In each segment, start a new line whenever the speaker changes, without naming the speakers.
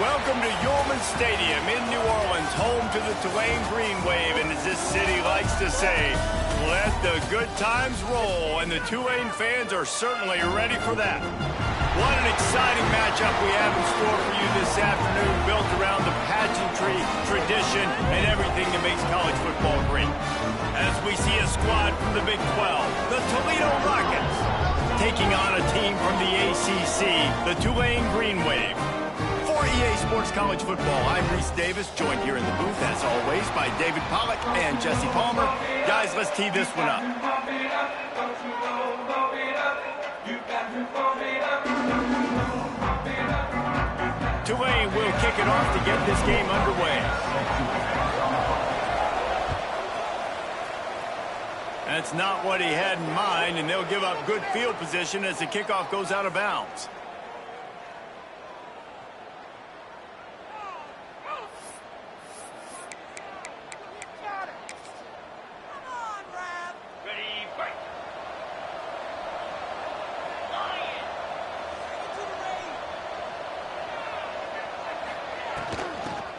Welcome to Yulman Stadium in New Orleans, home to the Tulane Green Wave, and as this city likes to say, let the good times roll, and the Tulane fans are certainly ready for that. What an exciting matchup we have in store for you this afternoon, built around the pageantry, tradition, and everything that makes college football great. As we see a squad from the Big 12, the Toledo Rockets, taking on a team from the ACC, the Tulane Green Wave. For EA Sports College Football, I'm Reese Davis, joined here in the booth, as always, by David Pollack and Jesse Palmer. Guys, let's tee this one up. Tulane will kick it off to get this game underway. That's not what he had in mind, and they'll give up good field position as the kickoff goes out of bounds.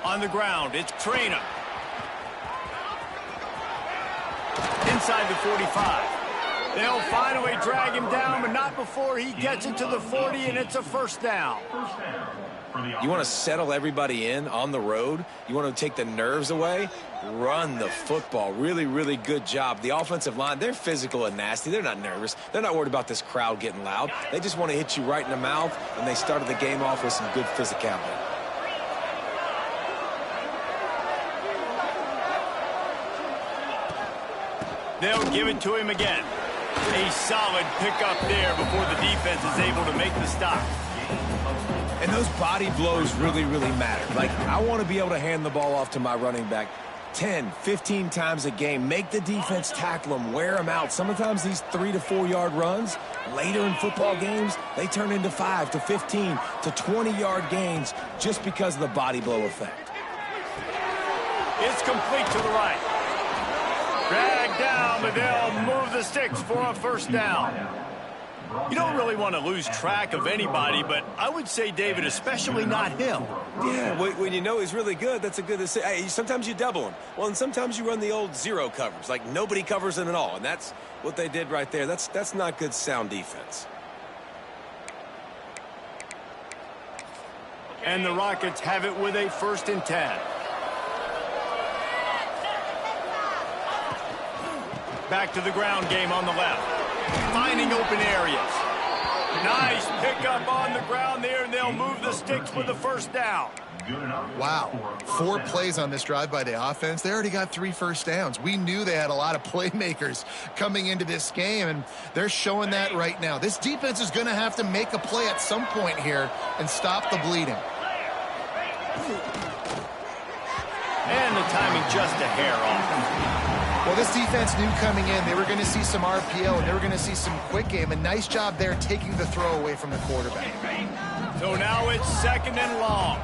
On the ground, it's Trainer. Inside the 45. They'll finally drag him down, but not before he gets it to the 40, and it's a first down.
You want to settle everybody in on the road? You want to take the nerves away? Run the football. Really, really good job. The offensive line, they're physical and nasty. They're not nervous. They're not worried about this crowd getting loud. They just want to hit you right in the mouth, and they started the game off with some good physicality.
They'll give it to him again. A solid pickup there before the defense is able to make the stop.
And those body blows really, really matter. Like, I want to be able to hand the ball off to my running back 10, 15 times a game. Make the defense tackle them, wear them out. Sometimes these 3 to 4 yard runs, later in football games, they turn into 5 to 15 to 20-yard gains just because of the body blow effect.
It's complete to the right. Dragged down, but they'll move the sticks for a first down. You don't really want to lose track of anybody, but I would say, David, especially not him.
Yeah, when you know he's really good, that's a good decision. Hey, sometimes you double him. Well, and sometimes you run the old zero covers, like nobody covers him at all, and that's what they did right there. That's not good sound defense.
And the Rockets have it with a 1st and 10. Back to the ground game on the left. Finding open areas. Nice pickup on the ground there, and they'll move the sticks for the first down.
Wow. 4 plays on this drive by the offense. They already got 3 first downs. We knew they had a lot of playmakers coming into this game, and they're showing that right now. This defense is going to have to make a play at some point here and stop the bleeding.
And the timing just a hair off.
Well, this defense knew coming in they were going to see some RPO and they were going to see some quick game. A nice job there taking the throw away from the quarterback.
So now it's 2nd and long.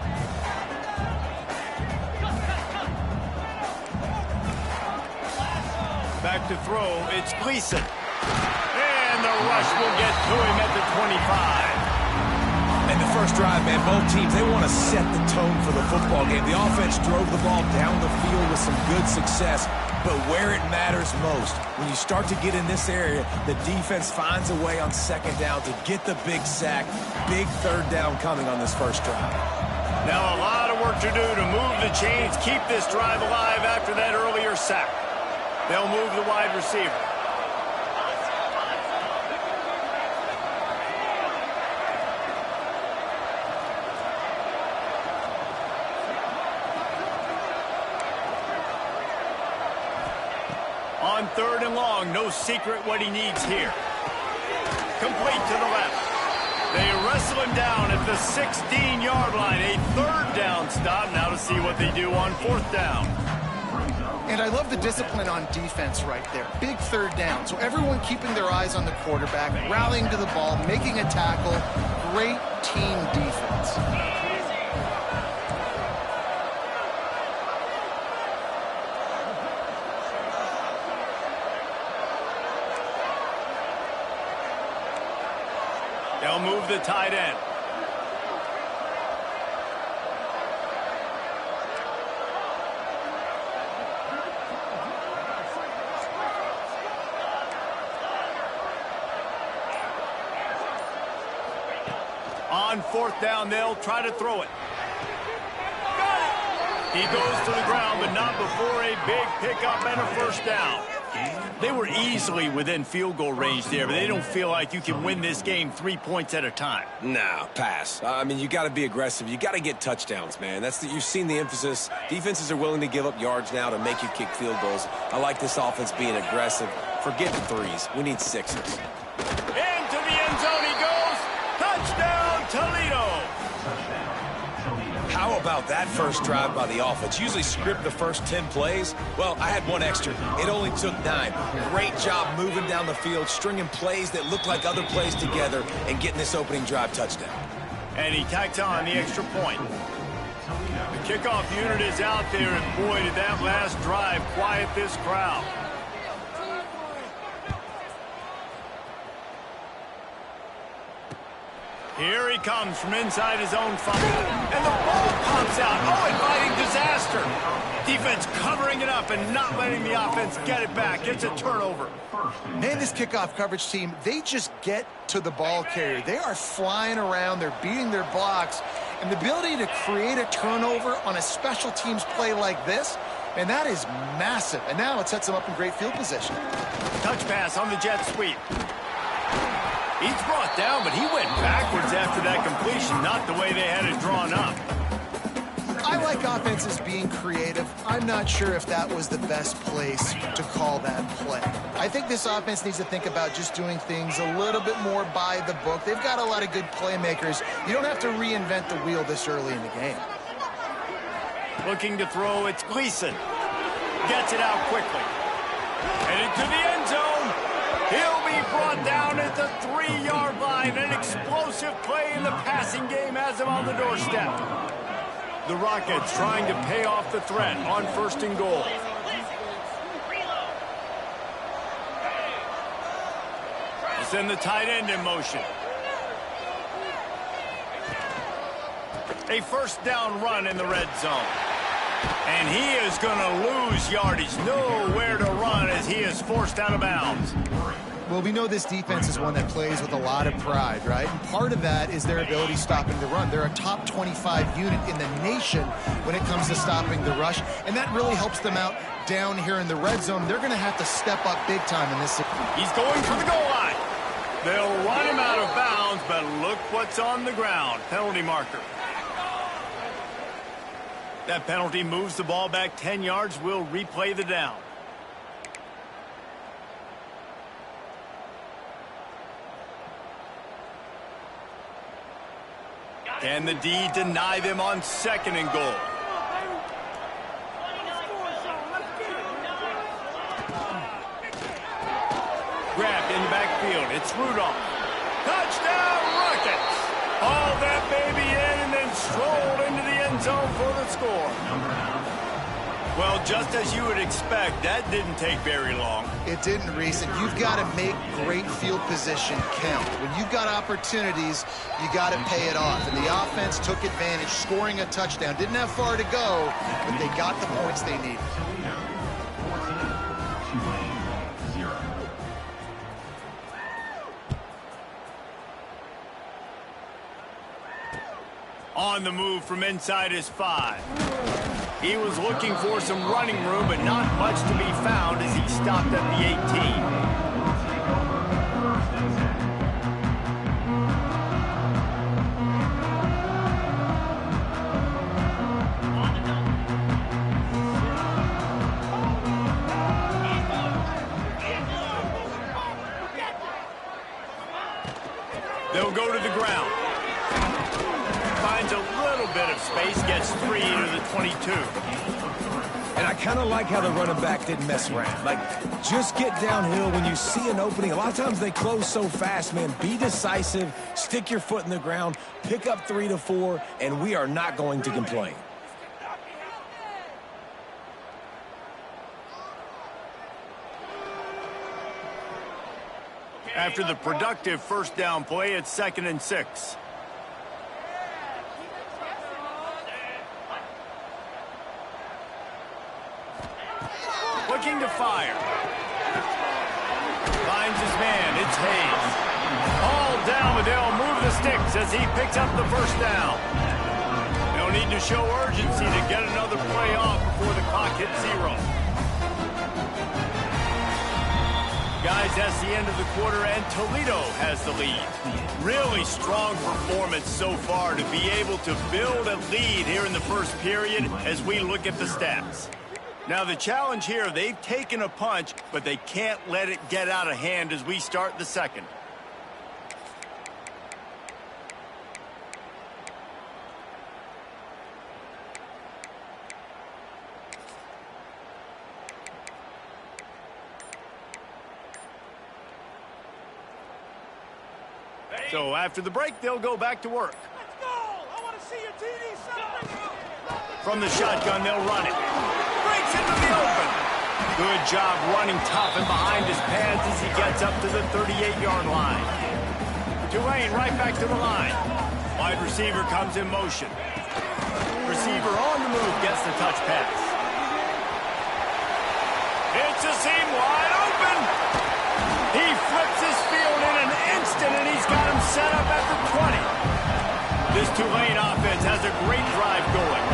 Back to throw, it's Gleason. And the rush will get to him at the 25.
And the first drive, man, both teams, they want to set the tone for the football game. The offense drove the ball down the field with some good success. But where it matters most, when you start to get in this area, the defense finds a way on 2nd down to get the big sack. Big 3rd down coming on this first drive.
Now a lot of work to do to move the chains, keep this drive alive after that earlier sack. They'll move the wide receiver. On 3rd and long, no secret what he needs here. Complete to the left. They wrestle him down at the 16-yard line. A 3rd down stop. Now to see what they do on 4th down.
And I love the discipline on defense right there. Big 3rd down. So everyone keeping their eyes on the quarterback, rallying to the ball, making a tackle. Great team defense.
They'll move the tight end. on fourth down, they'll try to throw it. Got it! He goes to the ground, but not before a big pickup and a first down. They were easily within field goal range there, but they don't feel like you can win this game 3 points at a time.
No, pass. I mean, you got to be aggressive. You got to get touchdowns, man. You've seen the emphasis. Defenses are willing to give up yards now to make you kick field goals. I like this offense being aggressive. Forget the threes. We need sixes.
Into the end zone he goes. Touchdown, Toledo.
How about that first drive by the offense? Usually script the first 10 plays. Well, I had one extra. It only took 9. Great job moving down the field, stringing plays that look like other plays together, and getting this opening drive touchdown.
And he tacks on the extra point. The kickoff unit is out there, and boy, did that last drive quiet this crowd. Here he comes from inside his own 5. And the ball pops out. Oh, inviting disaster. Defense covering it up and not letting the offense get it back. It's a turnover.
Man, this kickoff coverage team, they just get to the ball carrier. They are flying around. They're beating their blocks. And the ability to create a turnover on a special teams play like this, and that is massive. And now it sets them up in great field position.
Touch pass on the jet sweep. He's brought down, but he went backwards after that completion, not the way they had it drawn up.
I like offenses being creative. I'm not sure if that was the best place to call that play. I think this offense needs to think about just doing things a little bit more by the book. They've got a lot of good playmakers. You don't have to reinvent the wheel this early in the game.
Looking to throw, it's Gleason. Gets it out quickly. And into the end zone. He'll be brought down at the 3-yard line. An explosive play in the passing game has him on the doorstep. The Rockets trying to pay off the threat on 1st and goal. Send the tight end in motion. A first down run in the red zone. And he is going to lose yardage. Nowhere to run as he is forced out of bounds.
Well, we know this defense is one that plays with a lot of pride, right? And part of that is their ability stopping the run. They're a top 25 unit in the nation when it comes to stopping the rush, and that really helps them out down here in the red zone. They're going to have to step up big time in this.
He's going for the goal line. They'll run him out of bounds, but look what's on the ground. Penalty marker. That penalty moves the ball back 10 yards. We'll replay the down. Can the D deny them on 2nd and goal? Grabbed in the backfield. It's Rudolph. Touchdown, Rockets! Haul that baby in and then strolled into the end zone for the score. Well, just as you would expect, that didn't take very long.
It didn't, Reese, and you've got to make great field position count. When you've got opportunities, you got to pay it off. And the offense took advantage, scoring a touchdown. Didn't have far to go, but they got the points they needed.
On the move from inside his 5. He was looking for some running room, but not much to be found as he stopped at the 18. They'll go to the ground. Finds a little bit of space, gets 3 to the 22.
And I kind of like how the running back didn't mess around. Like, just get downhill when you see an opening. A lot of times they close so fast, man. Be decisive, stick your foot in the ground, pick up 3 to 4, and we are not going to complain.
After the productive first down play, it's 2nd and 6. Looking to fire. Finds his man. It's Hayes. All down, but they'll move the stick says he picks up the first down. They'll need to show urgency to get another play off before the clock hits 0. Guys, that's the end of the quarter, and Toledo has the lead. Really strong performance so far to be able to build a lead here in the first period as we look at the stats. Now, the challenge here, they've taken a punch, but they can't let it get out of hand as we start the second. So after the break, they'll go back to work.
Let's go! I want to see your TD celebration!
From the shotgun, they'll run it. Breaks into the open. Good job running tough and behind his pads as he gets up to the 38-yard line. Tulane right back to the line. Wide receiver comes in motion. Receiver on the move gets the touch pass. It's a seam wide open. He flips his field in an instant, and he's got him set up at the 20. This Tulane offense has a great drive going.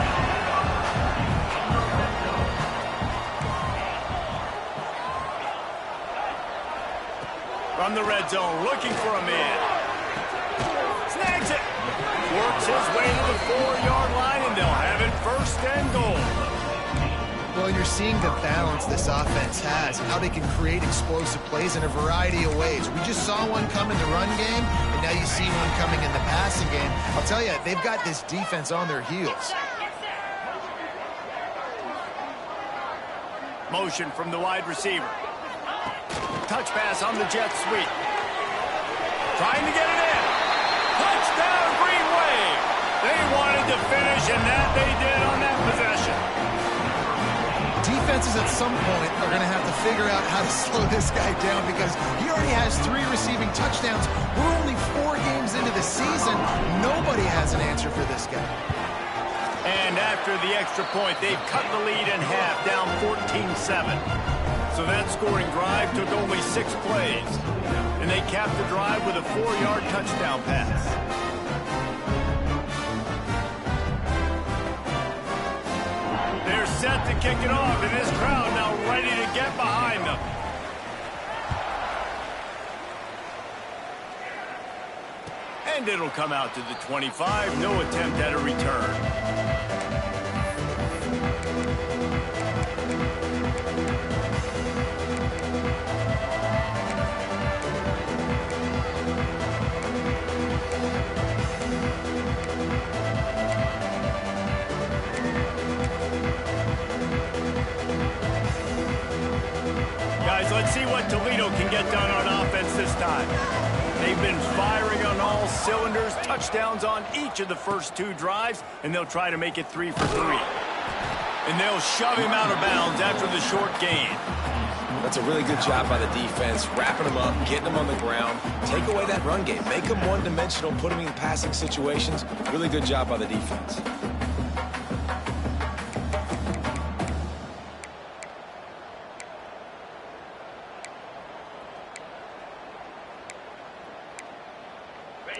From the red zone, looking for a man. Snags it. Works his way to the 4-yard line, and they'll have it first and goal.
Well, you're seeing the balance this offense has, how they can create explosive plays in a variety of ways. We just saw one come in the run game, and now you see one coming in the passing game. I'll tell you, they've got this defense on their heels.
Motion from the wide receiver. Touch pass on the jet sweep. Trying to get it in. Touchdown, Green Wave. They wanted to finish, and that they did on that possession.
Defenses at some point are going to have to figure out how to slow this guy down because he already has 3 receiving touchdowns. We're only 4 games into the season. Nobody has an answer for this guy.
And after the extra point, they've cut the lead in half, down 14-7. So that scoring drive took only 6 plays. And they capped the drive with a 4-yard touchdown pass. They're set to kick it off, and this crowd now ready to get behind them. And it'll come out to the 25. No attempt at a return. Guys, let's see what Toledo can get done on offense this time. They've been firing on all cylinders, touchdowns on each of the first 2 drives, and they'll try to make it 3 for 3. And they'll shove him out of bounds after the short gain.
That's a really good job by the defense, wrapping them up, getting them on the ground. Take away that run game. Make them one-dimensional, put them in passing situations. Really good job by the defense.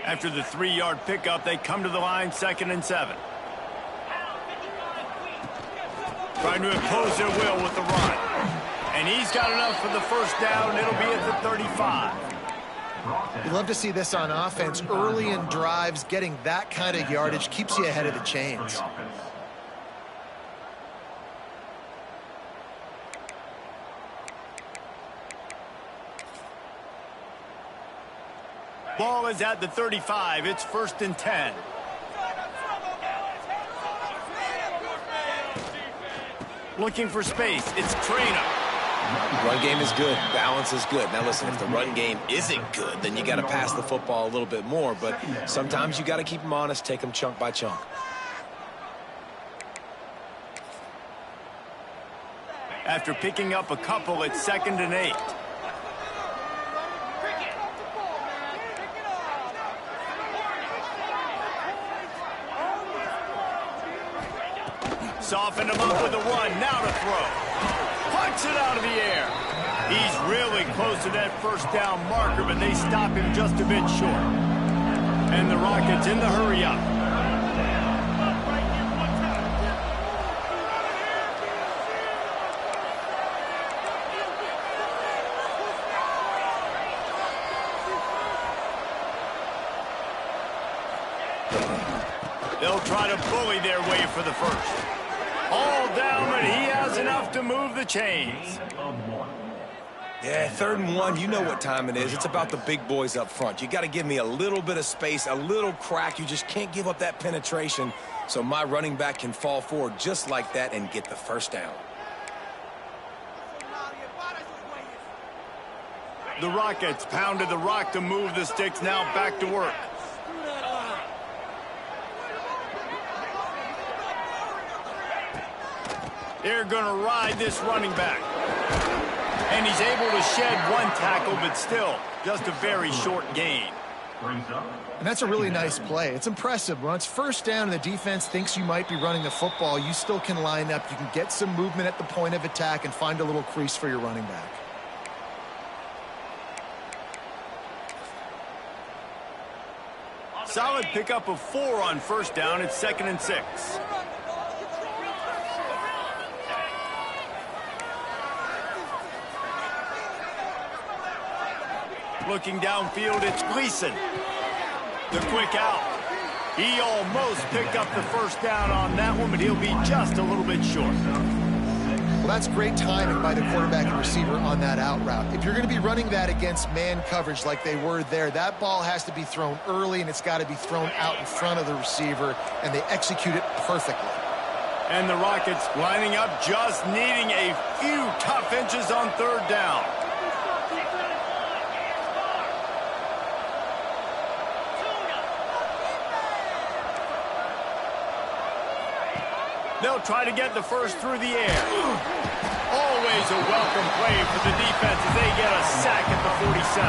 After the 3-yard pickup, they come to the line 2nd and 7. Trying to impose their will with the run. And he's got enough for the first down. It'll be at the 35.
You love to see this on offense. Early in drives, getting that kind of yardage keeps you ahead of the chains.
Ball is at the 35. It's 1st and 10. Looking for space. It's Trainer.
Run game is good. Balance is good. Now listen, if the run game isn't good, then you got to pass the football a little bit more. But sometimes you got to keep them honest, take them chunk by chunk.
After picking up a couple, it's 2nd and 8. Soften him up with a run. Now to throw. Punch it out of the air. He's really close to that first down marker, but they stop him just a bit short. And the Rockets in the hurry-up. They'll try to bully their way for the first. All down, but he has enough to move the chains.
Yeah, 3rd and 1, you know what time it is. It's about the big boys up front. You got to give me a little bit of space, a little crack. You just can't give up that penetration so my running back can fall forward just like that and get the first down.
The Rockets pounded the rock to move the sticks, now back to work. They're going to ride this running back. And he's able to shed one tackle, but still, just a very short gain.
And that's a really nice play. It's impressive. When it's first down and the defense thinks you might be running the football, you still can line up. You can get some movement at the point of attack and find a little crease for your running back.
Solid pickup of 4 on first down. It's 2nd and 6. Looking downfield, it's Gleason. The quick out. He almost picked up the first down on that one, but he'll be just a little bit short.
Well, that's great timing by the quarterback and receiver on that out route. If you're going to be running that against man coverage like they were there, that ball has to be thrown early, and it's got to be thrown out in front of the receiver, and they execute it perfectly.
And the Rockets lining up, just needing a few tough inches on 3rd down. They'll try to get the first through the air. Always a welcome play for the defense as they get a sack at the 47.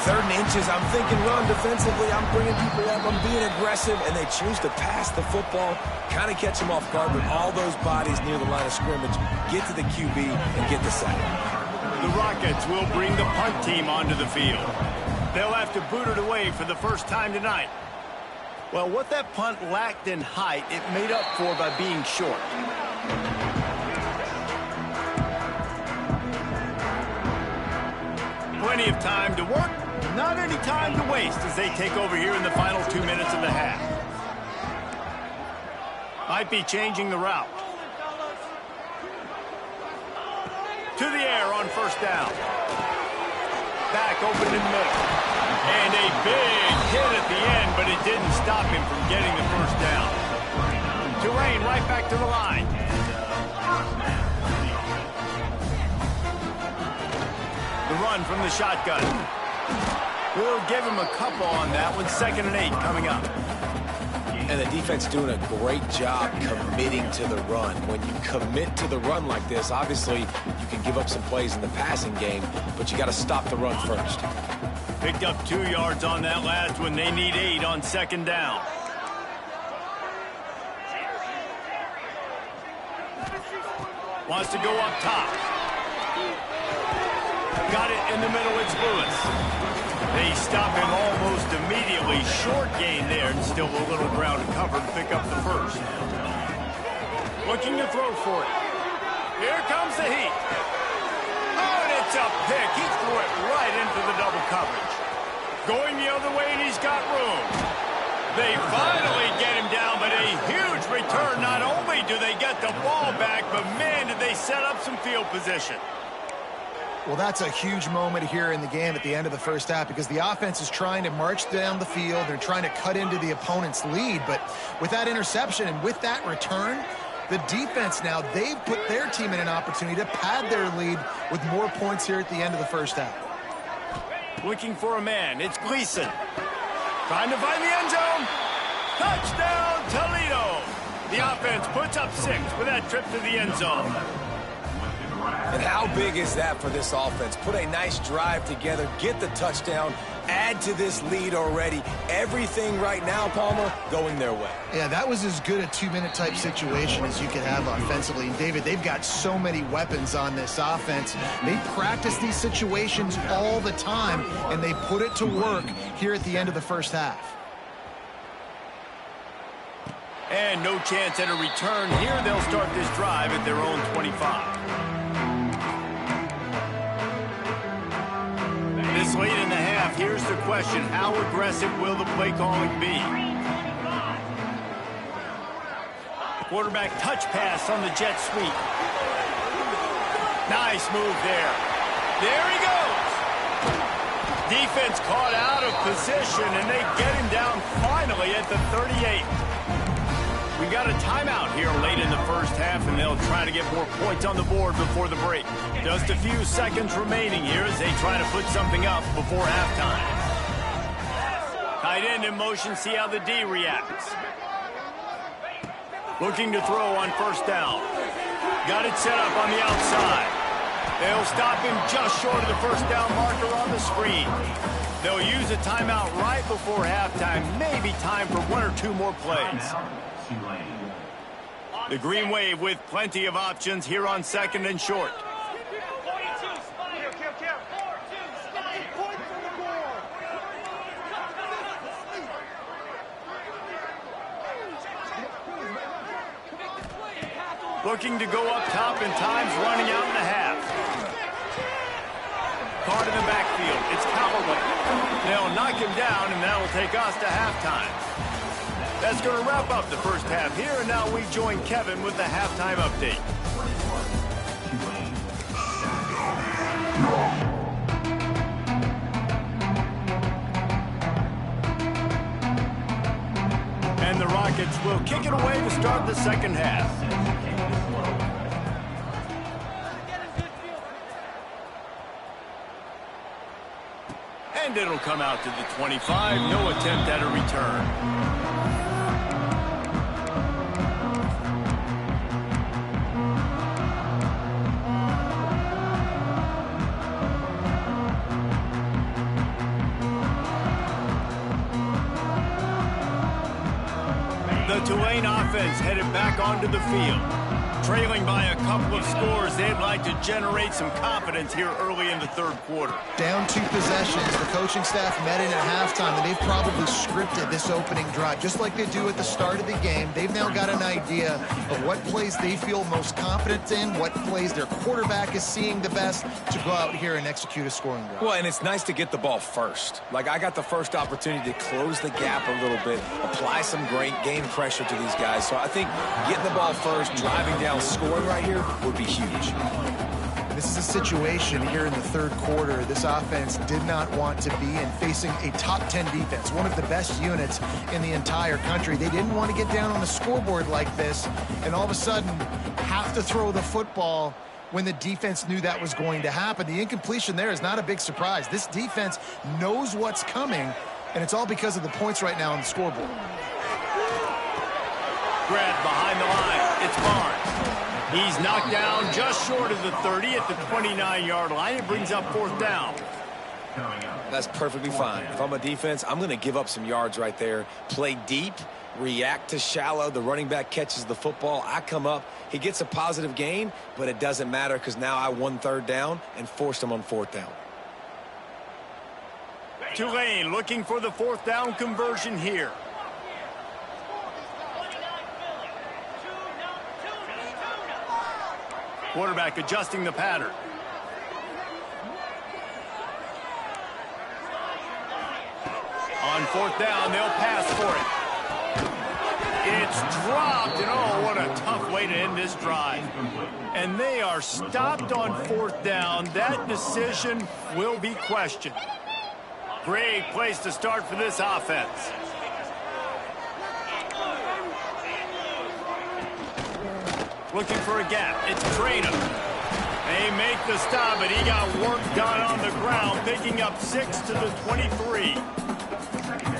3rd and inches, I'm thinking run defensively. I'm bringing people up. I'm being aggressive, and they choose to pass the football, kind of catch them off guard with all those bodies near the line of scrimmage, get to the QB, and get the sack.
The Rockets will bring the punt team onto the field. They'll have to boot it away for the first time tonight. Well, what that punt lacked in height, it made up for by being short. Plenty of time to work, not any time to waste as they take over here in the final 2 minutes of the half. Might be changing the route. To the air on first down. Back open in the middle. And a big hit at the end, but it didn't stop him from getting the first down. Tulane right back to the line. The run from the shotgun. We'll give him a couple on that one. 2nd and 8 coming up.
And the defense doing a great job committing to the run. When you commit to the run like this, obviously you can give up some plays in the passing game, but you got to stop the run first.
Picked up 2 yards on that last one. They need 8 on 2nd down. Wants to go up top. Got it in the middle. It's Lewis. They stop him almost immediately. Short gain there, and still a little ground to cover to pick up the first. Looking to throw for it. Here comes the heat. Oh, and it's a pick. He threw it right into the double coverage. Going the other way, and he's got room. They finally get him down, but a huge return. Not only do they get the ball back, but man, did they set up some field position.
Well, that's a huge moment here in the game at the end of the first half because the offense is trying to march down the field. They're trying to cut into the opponent's lead, but with that interception and with that return, the defense now, they've put their team in an opportunity to pad their lead with more points here at the end of the first half.
Looking for a man. It's Gleason. Trying to find the end zone. Touchdown, Toledo. The offense puts up 6 with that trip to the end zone.
And how big is that for this offense? Put a nice drive together, get the touchdown, add to this lead already. Everything right now, Palmer, going their way.
Yeah, that was as good a two-minute type situation as you could have offensively. And David, they've got so many weapons on this offense. They practice these situations all the time, and they put it to work here at the end of the first half.
And no chance at a return here. They'll start this drive at their own 25. This late in the half, here's the question. How aggressive will the play calling be? Quarterback touch pass on the jet sweep. Nice move there. There he goes. Defense caught out of position, and they get him down finally at the 38. We got a timeout here late in the first half, and they'll try to get more points on the board before the break. Just a few seconds remaining here as they try to put something up before halftime. Tight end in motion, see how the D reacts. Looking to throw on first down. Got it set up on the outside. They'll stop him just short of the first down marker on the screen. They'll use a timeout right before halftime. Maybe time for one or two more plays. The Green Wave with plenty of options here on second and short. Looking to go up top, and time's running out in the half. Caught in the backfield. It's Callaway. They'll knock him down, and that'll take us to halftime. That's going to wrap up the first half here, and now we join Kevin with the halftime update. And the Rockets will kick it away to start the second half. And it'll come out to the 25. No attempt at a return. The Tulane offense headed back onto the field. Trailing by a couple of scores, they'd like to generate some confidence here early in the third quarter.
Down 2 possessions. The coaching staff met in at halftime, and they've probably scripted this opening drive. Just like they do at the start of the game, they've now got an idea of what plays they feel most confident in, what plays their quarterback is seeing the best to go out here and execute a scoring drive.
Well, and it's nice to get the ball first. Like, I got the first opportunity to close the gap a little bit, apply some great game pressure to these guys. So I think getting the ball first, driving down, scoring right here would be huge.
This is a situation here in the third quarter this offense did not want to be in, facing a top 10 defense, one of the best units in the entire country. They didn't want to get down on the scoreboard like this and all of a sudden have to throw the football when the defense knew that was going to happen. The incompletion there is not a big surprise. This defense knows what's coming, and it's all because of the points right now on the scoreboard.
Grab behind the line. It's Barnes. He's knocked down just short of the 30 at the 29-yard line. It brings up fourth down.
That's perfectly fine. If I'm a defense, I'm going to give up some yards right there. Play deep, react to shallow. The running back catches the football. I come up. He gets a positive gain, but it doesn't matter because now I won third down and forced him on fourth down.
Tulane looking for the fourth down conversion here. Quarterback adjusting the pattern. On fourth down, they'll pass for it. It's dropped, and oh, what a tough way to end this drive. And they are stopped on fourth down. That decision will be questioned. Great place to start for this offense. Looking for a gap. It's Traynor. They make the stop, but he got work done on the ground, picking up 6 to the 23.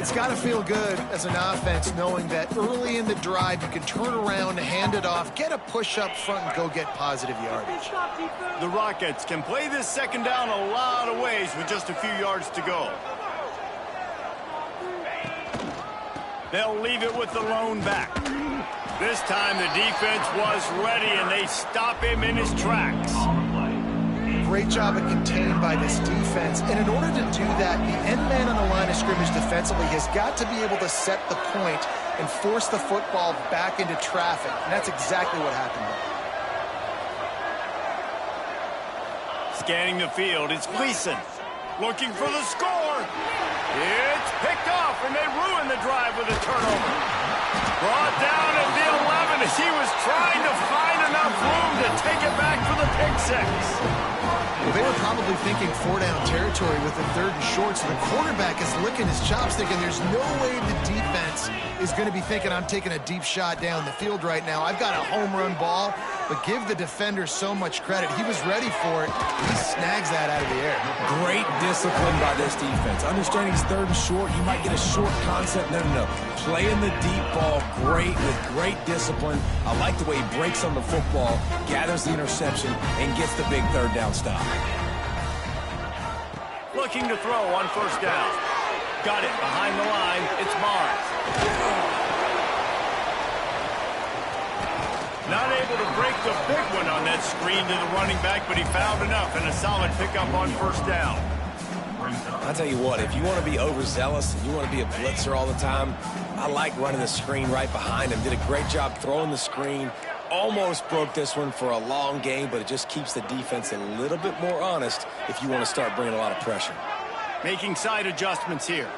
It's got to feel good as an offense knowing that early in the drive you can turn around, hand it off, get a push up front, and go get positive yardage.
The Rockets can play this second down a lot of ways with just a few yards to go. They'll leave it with the lone back. This time the defense was ready, and they stop him in his tracks.
Great job of contained by this defense. And in order to do that, the end man on the line of scrimmage defensively has got to be able to set the point and force the football back into traffic. And that's exactly what happened there.
Scanning the field, it's Gleason looking for the score. It's picked off, and they ruin the drive with a turnover. Brought down at the 11 as he was trying to find enough room to take it back for the pick six.
Well, they were probably thinking four-down territory with the 3rd and short, so the quarterback is licking his chops thinking there's no way the defense is going to be thinking I'm taking a deep shot down the field right now. I've got a home run ball, but give the defender so much credit. He was ready for it. He snags that out of the air.
Great discipline by this defense. Understanding it's 3rd and short, you might get a short concept. No. Playing the deep ball great with great discipline. I like the way he breaks on the football, gathers the interception, and gets the big 3rd down stop.
Looking to throw on 1st down. Got it behind the line. It's Mars. Not able to break the big one on that screen to the running back, but he found enough and a solid pickup on 1st down.
I'll tell you what, if you want to be overzealous, if you want to be a blitzer all the time, I like running the screen right behind him. Did a great job throwing the screen. Almost broke this one for a long game, but it just keeps the defense a little bit more honest if you want to start bringing a lot of pressure.
Making side adjustments here.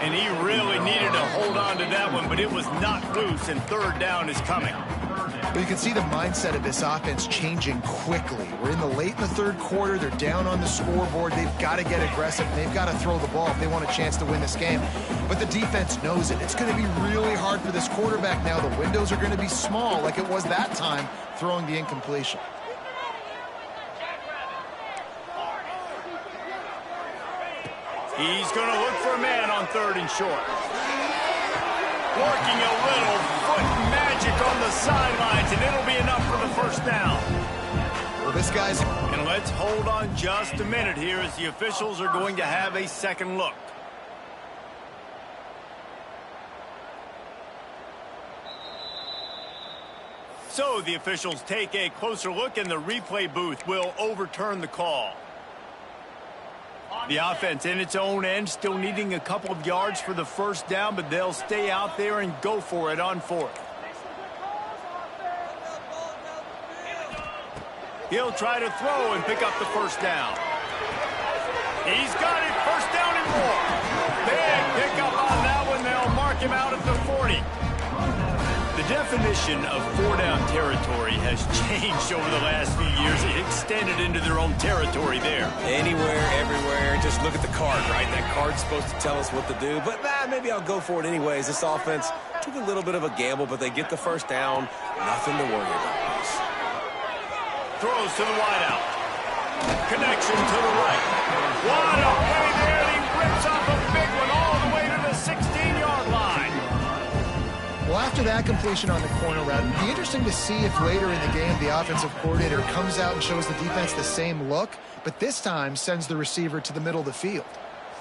And he really needed to hold on to that one, but it was not loose, and 3rd down is coming.
But you can see the mindset of this offense changing quickly. We're in the late in the 3rd quarter. They're down on the scoreboard. They've got to get aggressive. They've got to throw the ball if they want a chance to win this game. But the defense knows it. It's going to be really hard for this quarterback now. The windows are going to be small like it was that time throwing the incompletion.
He's going to look for a man on 3rd and short. Working a little foot magic on the sidelines, and it'll be enough for the 1st down.
Well, this guy's...
And let's hold on just a minute here as the officials are going to have a second look. So the officials take a closer look, and the replay booth will overturn the call. The offense in its own end still needing a couple of yards for the 1st down, but they'll stay out there and go for it on 4th. He'll try to throw and pick up the 1st down. He's got it, 1st down and more. Big pickup on that one. They'll mark him out at the 40. The definition of 4-down territory has changed over the last few years. It extended into their own territory there.
Anywhere, everywhere, just look at the card, right? That card's supposed to tell us what to do, but maybe I'll go for it anyways. This offense took a little bit of a gamble, but they get the 1st down. Nothing to worry about.
Throws to the wideout. Connection to the right. What a play there, and he rips off a big one all the way to the 16-yard line.
Well, after that completion on the corner route, it'd be interesting to see if later in the game the offensive coordinator comes out and shows the defense the same look, but this time sends the receiver to the middle of the field.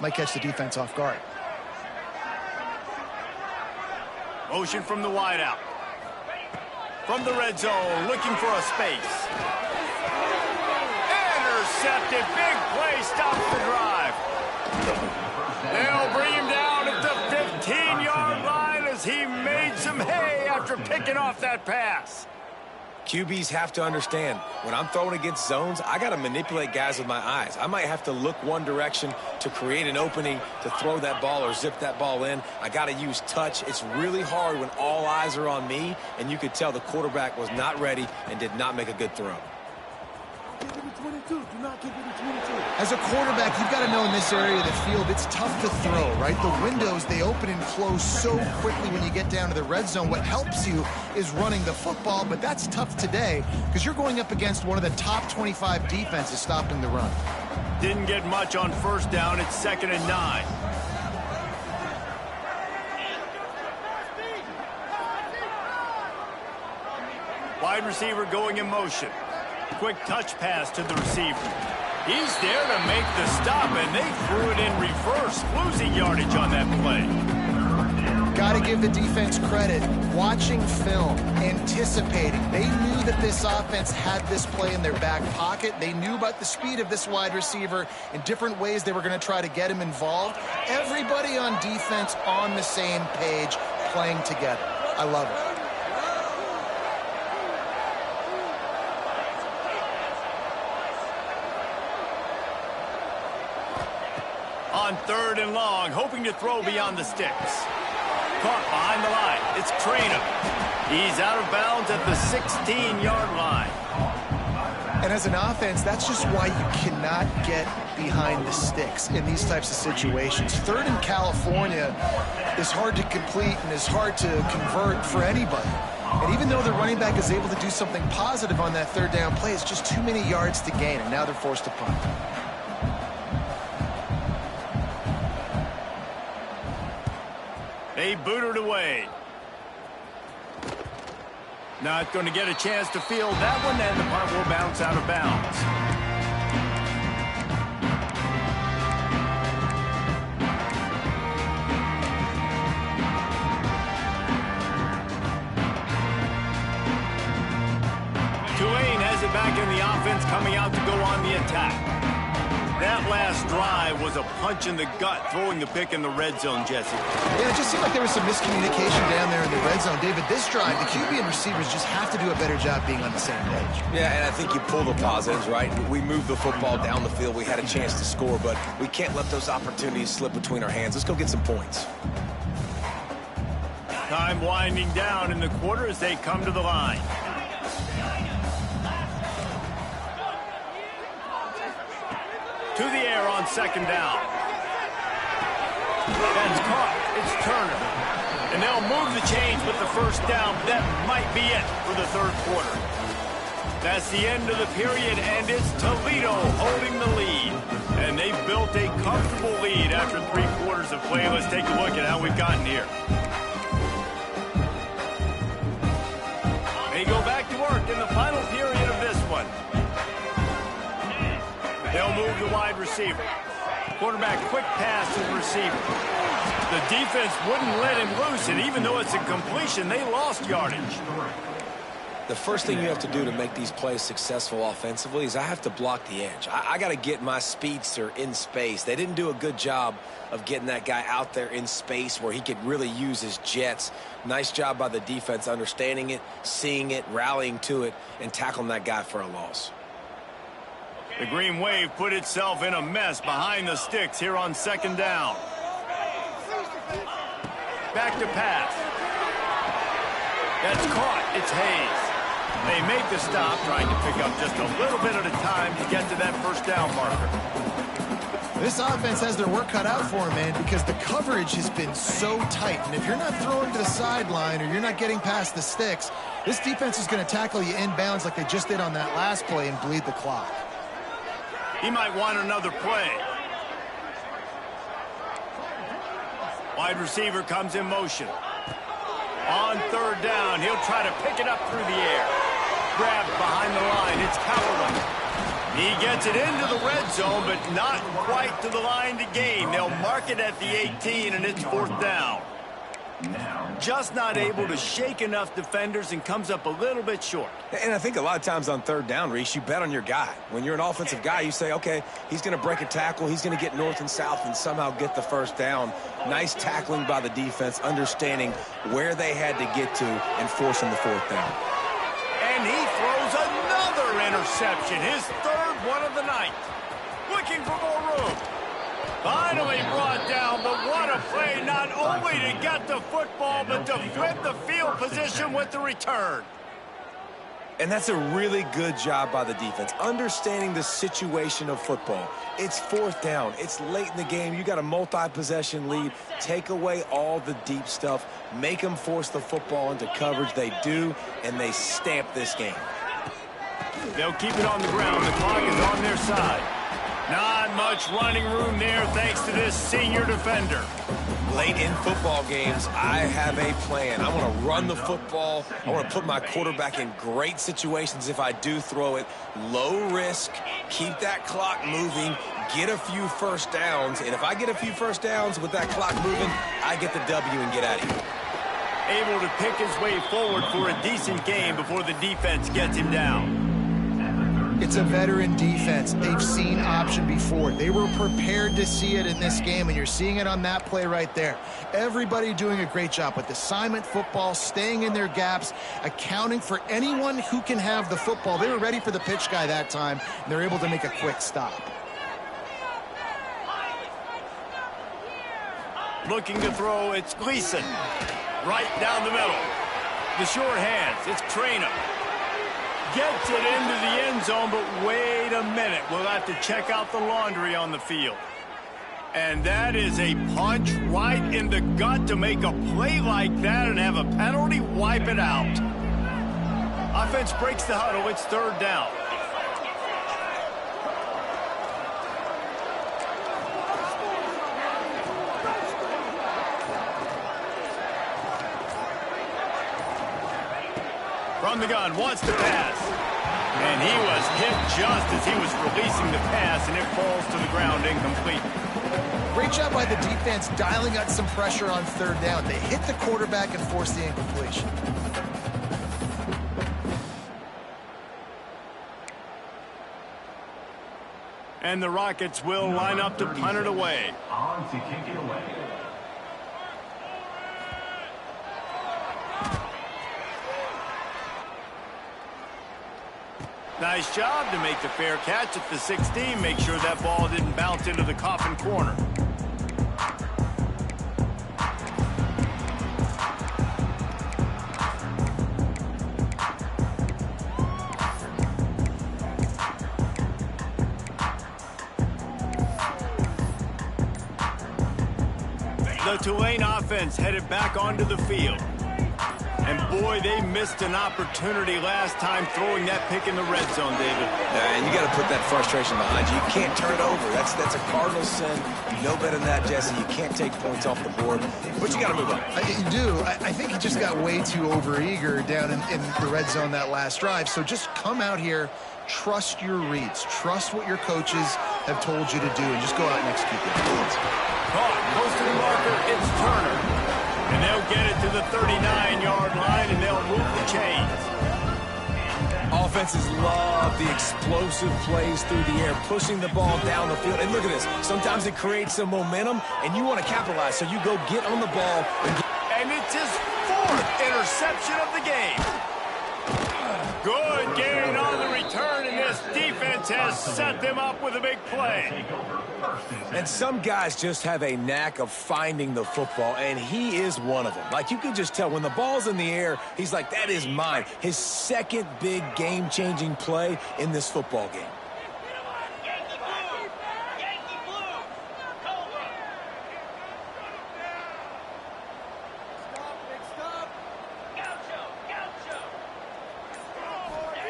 Might catch the defense off guard.
Motion from the wideout. From the red zone, looking for a space. Intercepted. Big play. Stops the drive. They'll bring him down at the 15-yard line as he made some hay after picking off that pass.
QBs have to understand, when I'm throwing against zones, I got to manipulate guys with my eyes. I might have to look one direction to create an opening to throw that ball or zip that ball in. I got to use touch. It's really hard when all eyes are on me, and you could tell the quarterback was not ready and did not make a good throw.
As a quarterback, you've got to know in this area of the field, it's tough to throw, right? The windows, they open and close so quickly when you get down to the red zone. What helps you is running the football, but that's tough today because you're going up against one of the top 25 defenses stopping the run.
Didn't get much on first down. It's 2nd and 9. Wide receiver going in motion. Quick touch pass to the receiver. He's there to make the stop, and they threw it in reverse, losing yardage on that play.
Got to give the defense credit. Watching film, anticipating. They knew that this offense had this play in their back pocket. They knew about the speed of this wide receiver in different ways they were going to try to get him involved. Everybody on defense on the same page, playing together. I love it.
On 3rd and long, hoping to throw beyond the sticks. Caught behind the line. It's Trainer. He's out of bounds at the 16-yard line.
And as an offense, that's just why you cannot get behind the sticks in these types of situations. 3rd in California is hard to complete and is hard to convert for anybody. And even though the running back is able to do something positive on that 3rd down play, it's just too many yards to gain, and now they're forced to punt.
They booted away. Not going to get a chance to field that one, and the punt will bounce out of bounds. Tulane has it back in the offense, coming out to go on the attack. That last drive was a punch in the gut, throwing the pick in the red zone, Jesse.
Yeah, it just seemed like there was some miscommunication down there in the red zone. David, this drive, the QB and receivers just have to do a better job being on the same page.
Yeah, and I think you pull the positives, right? We moved the football down the field. We had a chance to score, but we can't let those opportunities slip between our hands. Let's go get some points.
Time winding down in the quarter as they come to the line. To the air on 2nd down. That's caught. It's Turner. And they'll move the chains with the 1st down. That might be it for the 3rd quarter. That's the end of the period, and it's Toledo holding the lead. And they've built a comfortable lead after 3 quarters of play. Let's take a look at how we've gotten here. They go back to work in the final period of this one. They'll move the wide receiver. Quarterback quick pass to the receiver. The defense wouldn't let him loose, and even though it's a completion, they lost yardage.
The first thing you have to do to make these plays successful offensively is I have to block the edge. I got to get my speedster in space. They didn't do a good job of getting that guy out there in space where he could really use his jets. Nice job by the defense understanding it, seeing it, rallying to it, and tackling that guy for a loss.
The Green Wave put itself in a mess behind the sticks here on 2nd down. Back to pass. That's caught. It's Hayes. They make the stop, trying to pick up just a little bit at a time to get to that 1st down marker.
This offense has their work cut out for them, man, because the coverage has been so tight. And if you're not throwing to the sideline or you're not getting past the sticks, this defense is going to tackle you inbounds like they just did on that last play and bleed the clock.
He might want another play. Wide receiver comes in motion. On 3rd down, he'll try to pick it up through the air. Grabbed behind the line, it's Coward. He gets it into the red zone, but not quite to the line to gain. They'll mark it at the 18, and it's 4th down. Just not able to shake enough defenders and comes up a little bit short.
And I think a lot of times on 3rd down, Reese, you bet on your guy. When you're an offensive guy, you say, okay, he's going to break a tackle, he's going to get north and south and somehow get the 1st down. Nice tackling by the defense, understanding where they had to get to and forcing the 4th down.
And he throws another interception, his 3rd one of the night. Looking for more room. Finally brought down, but what a play, not only to get the football, but to flip the field position with the return.
And that's a really good job by the defense, understanding the situation of football. It's fourth down. It's late in the game. You got a multi-possession lead. Take away all the deep stuff. Make them force the football into coverage. They do, and they stamp this game.
They'll keep it on the ground. The clock is on their side. Not much running room there thanks to this senior defender.
Late in football games, I have a plan. I want to run the football. I want to put my quarterback in great situations if I do throw it. Low risk, keep that clock moving, get a few first downs. And if I get a few first downs with that clock moving, I get the W and get out of here.
Able to pick his way forward for a decent game before the defense gets him down.
It's a veteran defense. They've seen option before. They were prepared to see it in this game, and you're seeing it on that play right there. Everybody doing a great job with assignment football, staying in their gaps, accounting for anyone who can have the football. They were ready for the pitch guy that time, and they're able to make a quick stop.
Looking to throw, it's Gleason. Right down the middle. The short hands, it's Trainer. Gets it into the end zone, but wait a minute. We'll have to check out the laundry on the field. And that is a punch right in the gut to make a play like that and have a penalty wipe it out. Offense breaks the huddle. It's third down. From the gun, wants to pass. And he was hit just as he was releasing the pass, and it falls to the ground incomplete.
Great job by the defense dialing out some pressure on third down. They hit the quarterback and forced the incompletion.
And the Rockets will line up to punt it away.
On to kick it away.
Nice job to make the fair catch at the 16. Make sure that ball didn't bounce into the coffin corner. The Tulane offense headed back onto the field. And boy, they missed an opportunity last time throwing that pick in the red zone, David.
And you got to put that frustration behind you. You can't turn it over. That's a cardinal sin. You know better than that, Jesse. You can't take points off the board, but you got to move on.
You do. I think he just got way too overeager down in the red zone that last drive. So just come out here, trust your reads, trust what your coaches have told you to do, and just go out and execute the plays.
Caught, close to the marker, it's Turner. And they'll get it to the 39-yard line, and they'll move the chains.
Offenses love the explosive plays through the air, pushing the ball down the field. And look at this. Sometimes it creates some momentum, and you want to capitalize. So you go get on the ball.
And it's his fourth interception of the game. Good gain on the return, and this defense has set them up with a big play.
And some guys just have a knack of finding the football, and he is one of them. Like, you can just tell when the ball's in the air, he's like, that is mine. His second big game-changing play in this football game.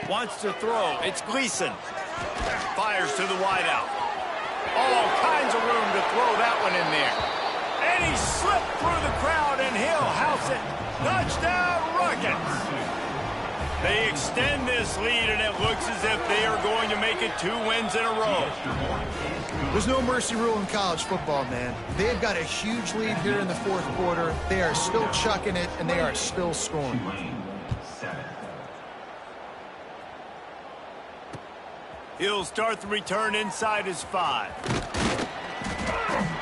Wants to throw. It's Gleason. Fires to the wideout. All kinds of room to throw that one in there. And he slipped through the crowd, and he'll house it. Touchdown, Rockets. They extend this lead, and it looks as if they are going to make it 2 wins in a row.
There's no mercy rule in college football, man. They've got a huge lead here in the fourth quarter. They are still chucking it, and they are still scoring.
He'll start the return inside his 5.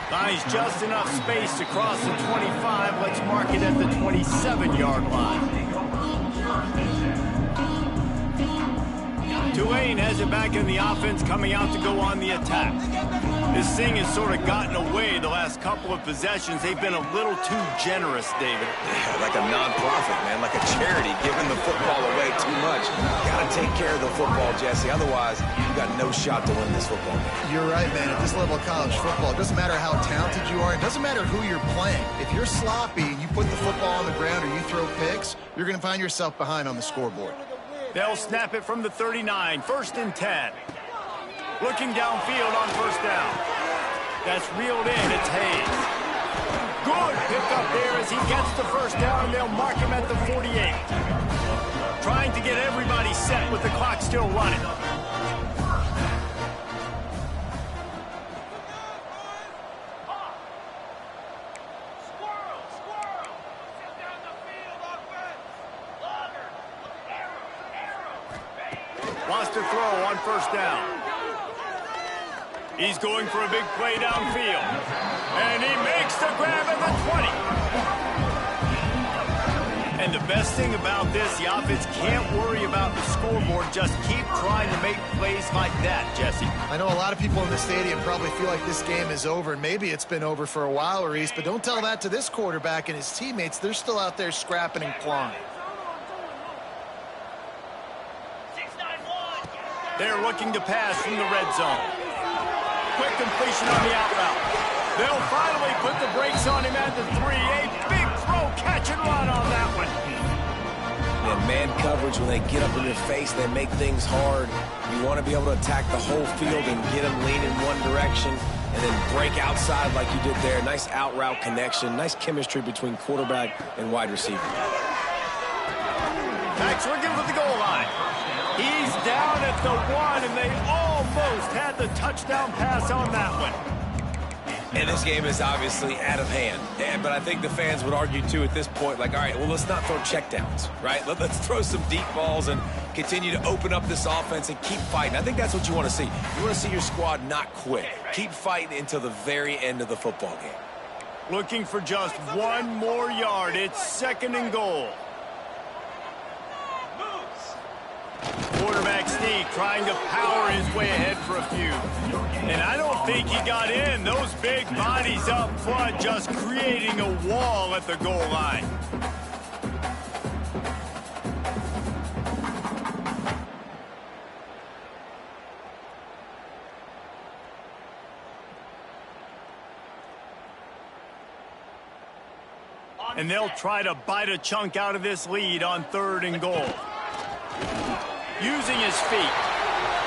Finds just enough space to cross the 25. Let's mark it at the 27-yard line. Tulane has it back in the offense, coming out to go on the attack. This thing has sort of gotten away the last couple of possessions. They've been a little too generous, David.
Yeah, like a non-profit, man, like a charity, giving the football away too much. Got to take care of the football, Jesse. Otherwise, you got no shot to win this football game.
You're right, man. At this level of college football, it doesn't matter how talented you are. It doesn't matter who you're playing. If you're sloppy and you put the football on the ground or you throw picks, you're going to find yourself behind on the scoreboard.
They'll snap it from the 39, 1st and 10. Looking downfield on 1st down. That's reeled in. It's Hayes. Good pickup there as he gets the 1st down, and they'll mark him at the 48. Trying to get everybody set with the clock still running. Wants to throw on 1st down. He's going for a big play downfield. And he makes the grab at the 20. And the best thing about this, the offense can't worry about the scoreboard. Just keep trying to make plays like that, Jesse.
I know a lot of people in the stadium probably feel like this game is over, and maybe it's been over for a while, Reese, but don't tell that to this quarterback and his teammates. They're still out there scrapping and clawing.
They're looking to pass from the red zone. Quick completion on the out route. They'll finally put the brakes on him at the 3. A big throw, catch and run on that one.
And man coverage, when they get up in your face, they make things hard. You want to be able to attack the whole field and get them leaning one direction and then break outside like you did there. Nice out route connection, nice chemistry between quarterback and wide receiver.
Max looking for the goal line. He's down at the 1, and they almost had the touchdown pass on that one.
And this game is obviously out of hand. But I think the fans would argue, too, at this point, like, all right, well, let's not throw checkdowns, right? Let's throw some deep balls and continue to open up this offense and keep fighting. I think that's what you want to see. You want to see your squad not quit. Keep fighting until the very end of the football game.
Looking for just 1 more yard. It's 2nd and goal. Quarterback sneak, trying to power his way ahead for a few. And I don't think he got in. Those big bodies up front just creating a wall at the goal line. And they'll try to bite a chunk out of this lead on 3rd and goal. Using his feet.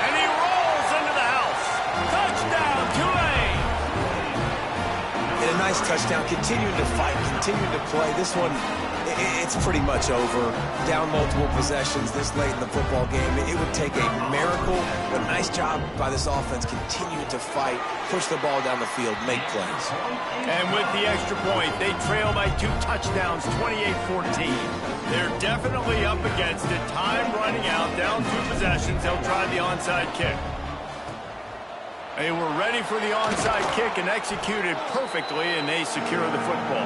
And he rolls into the house. Touchdown, Tulane!
And a nice touchdown. Continuing to fight, continuing to play. This one, it's pretty much over. Down multiple possessions this late in the football game. It would take a miracle, but nice job by this offense continuing to fight, push the ball down the field, make plays.
And with the extra point, they trail by 2 touchdowns, 28-14. They're definitely up against it. Time running out, down 2 possessions. They'll try the onside kick. They were ready for the onside kick and executed perfectly, and they secure the football.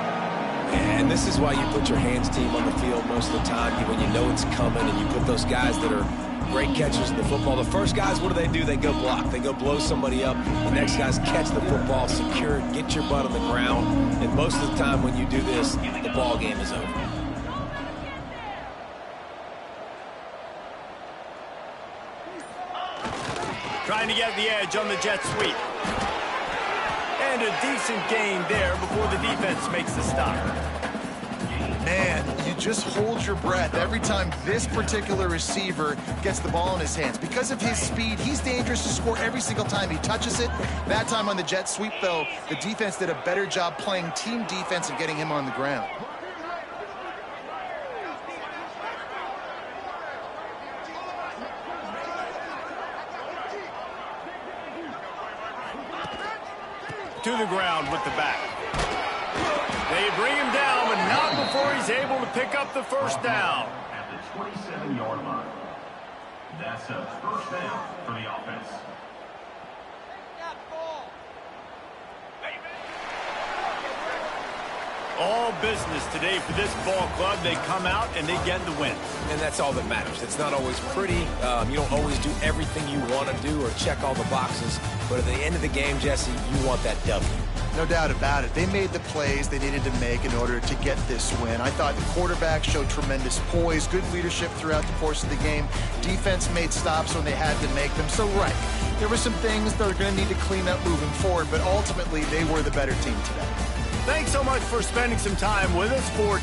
And this is why you put your hands team on the field most of the time, when you know it's coming, and you put those guys that are great catchers in the football. The first guys, what do? They go block. They go blow somebody up. The next guys catch the football, secure it, get your butt on the ground. And most of the time when you do this, the ball game is over.
Trying to get the edge on the jet sweep. And a decent gain there before the defense makes the stop.
Man, you just hold your breath every time this particular receiver gets the ball in his hands. Because of his speed, he's dangerous to score every single time he touches it. That time on the jet sweep, though, the defense did a better job playing team defense and getting him on the ground.
To the ground with the back. They bring him down, but not before he's able to pick up the 1st down.
At the 27-yard line. That's a 1st down for the offense.
All business today for this ball club. They come out and they get the win.
And that's all that matters. It's not always pretty. You don't always do everything you want to do or check all the boxes. But at the end of the game, Jesse, you want that W.
No doubt about it. They made the plays they needed to make in order to get this win. I thought the quarterback showed tremendous poise, good leadership throughout the course of the game. Defense made stops when they had to make them. So, right, there were some things that are going to need to clean up moving forward, but ultimately they were the better team today.
Thanks so much for spending some time with us for